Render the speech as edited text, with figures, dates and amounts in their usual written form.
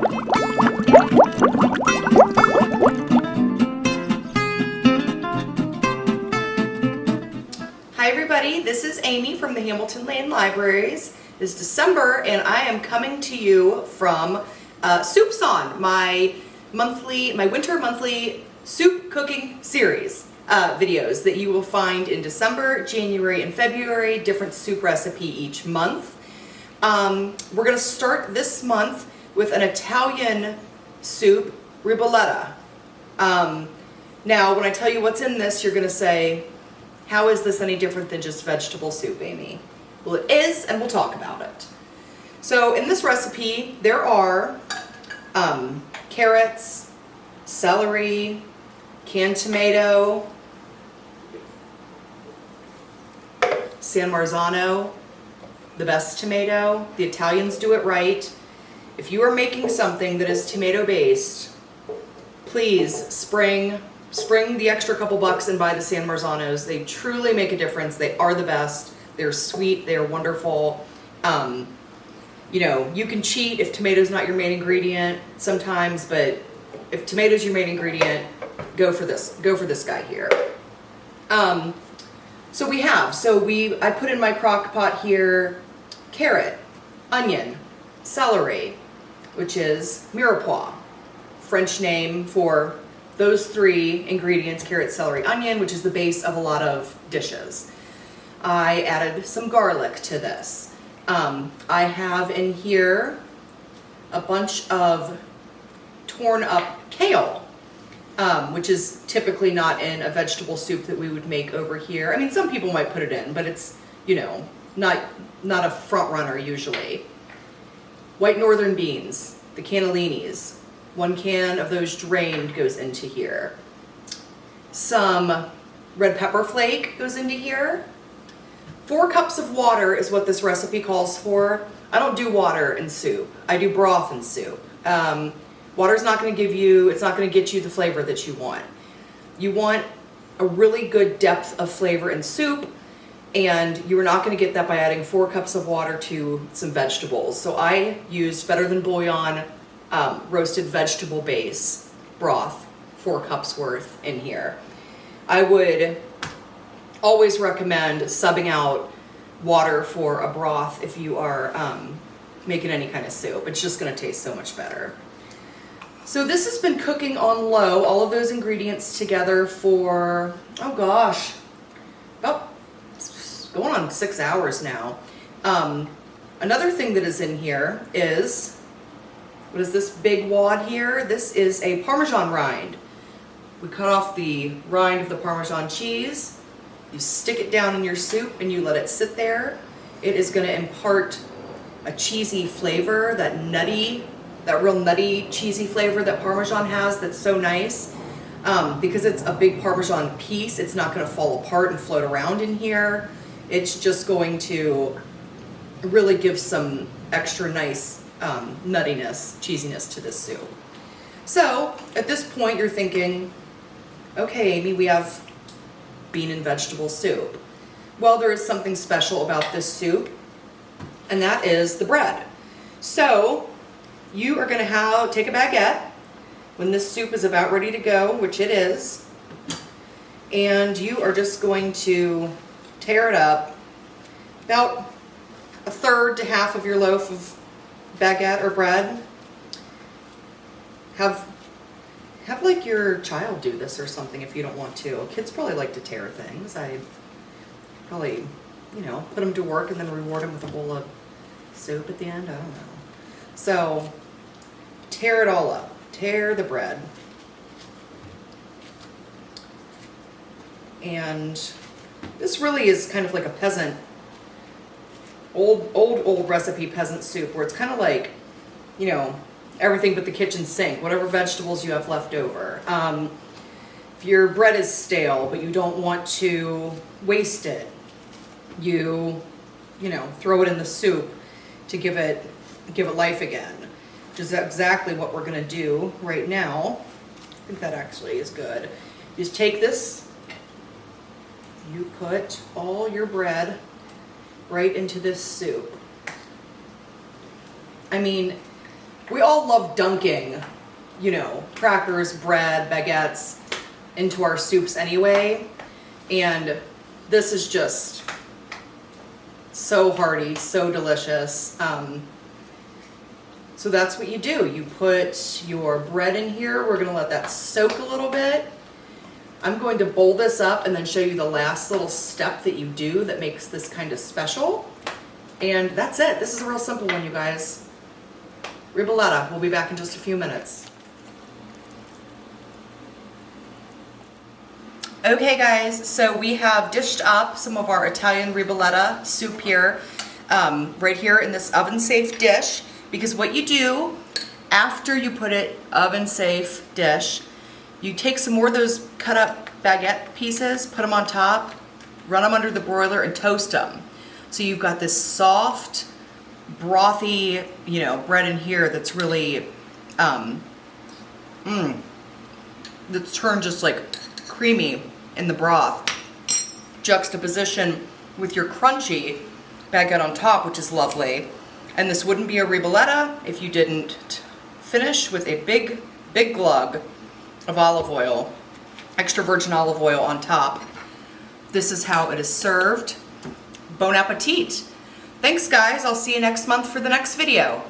Hi everybody, this is Amy from the Hamilton Lane Libraries. It's December and I am coming to you from Soups On, my winter monthly soup cooking series videos that you will find in December, January, and February, different soup recipe each month. We're going to start this month with an Italian soup, ribollita. Now, when I tell you what's in this, you're going to say, how is this any different than just vegetable soup, Amy? Well, it is, and we'll talk about it. So in this recipe, there are carrots, celery, canned tomato, San Marzano, the best tomato. The Italians do it right. If you are making something that is tomato-based, please spring the extra couple bucks and buy the San Marzanos. They truly make a difference. They are the best. They're sweet. They're wonderful. You know, you can cheat if tomato's not your main ingredient sometimes, but if tomato's your main ingredient, go for this. Go for this guy here. I put in my crock pot here carrot, onion, celery, which is mirepoix, French name for those three ingredients, carrot, celery, onion, which is the base of a lot of dishes. I added some garlic to this. I have in here a bunch of torn up kale, which is typically not in a vegetable soup that we would make over here. I mean, some people might put it in, but it's, you know, not a front runner usually. White northern beans, the cannellinis. 1 can of those drained goes into here. Some red pepper flake goes into here. 4 cups of water is what this recipe calls for. I don't do water in soup. I do broth in soup. Water's not going to it's not going to get you the flavor that you want. You want a really good depth of flavor in soup, and you are not going to get that by adding 4 cups of water to some vegetables. So I used Better Than Bouillon roasted vegetable base broth, 4 cups worth in here. I would always recommend subbing out water for a broth if you are making any kind of soup. It's just going to taste so much better. So this has been cooking on low, all of those ingredients together for, oh gosh, about going on 6 hours now. Another thing that is in here is, what is this big wad here? This is a Parmesan rind. We cut off the rind of the Parmesan cheese. You stick it down in your soup and you let it sit there. It is going to impart a cheesy flavor, that real nutty cheesy flavor that Parmesan has that's so nice. Because it's a big Parmesan piece, it's not going to fall apart and float around in here. It's just going to really give some extra nice nuttiness, cheesiness to this soup. So at this point you're thinking, okay, Amy, we have bean and vegetable soup. Well, there is something special about this soup, and that is the bread. So you are going to take a baguette when this soup is about ready to go, which it is, and you are just going to tear it up about 1/3 to half of your loaf of baguette or bread. Have like your child do this or something if you don't want to. Kids probably like to tear things. I probably, you know, put them to work and then reward them with a bowl of soup at the end. I don't know. So tear it all up. Tear the bread. And this really is kind of like a peasant, old recipe peasant soup, where it's kind of like, you know, everything but the kitchen sink, whatever vegetables you have left over. If your bread is stale but you don't want to waste it, you know, throw it in the soup to give it life again, which is exactly what we're gonna do right now. I think that actually is good. You just take this, you put all your bread right into this soup. I mean, we all love dunking, you know, crackers, bread, baguettes into our soups anyway. And this is just so hearty, so delicious. So that's what you do. You put your bread in here. We're gonna let that soak a little bit. I'm going to bowl this up and then show you the last little step that you do that makes this kind of special. And that's it. This is a real simple one, you guys. Ribollita. We'll be back in just a few minutes. Okay guys, so we have dished up some of our Italian ribollita soup here, right here in this oven-safe dish. Because what you do after you put it oven-safe dish, you take some more of those cut up baguette pieces, put them on top, run them under the broiler and toast them. So you've got this soft, brothy, you know, bread in here that's really, that's turned just like creamy in the broth. Juxtaposition with your crunchy baguette on top, which is lovely. And this wouldn't be a ribollita if you didn't finish with a big, big glug of olive oil, extra virgin olive oil on top. This is how it is served. Bon appetit. Thanks guys, I'll see you next month for the next video.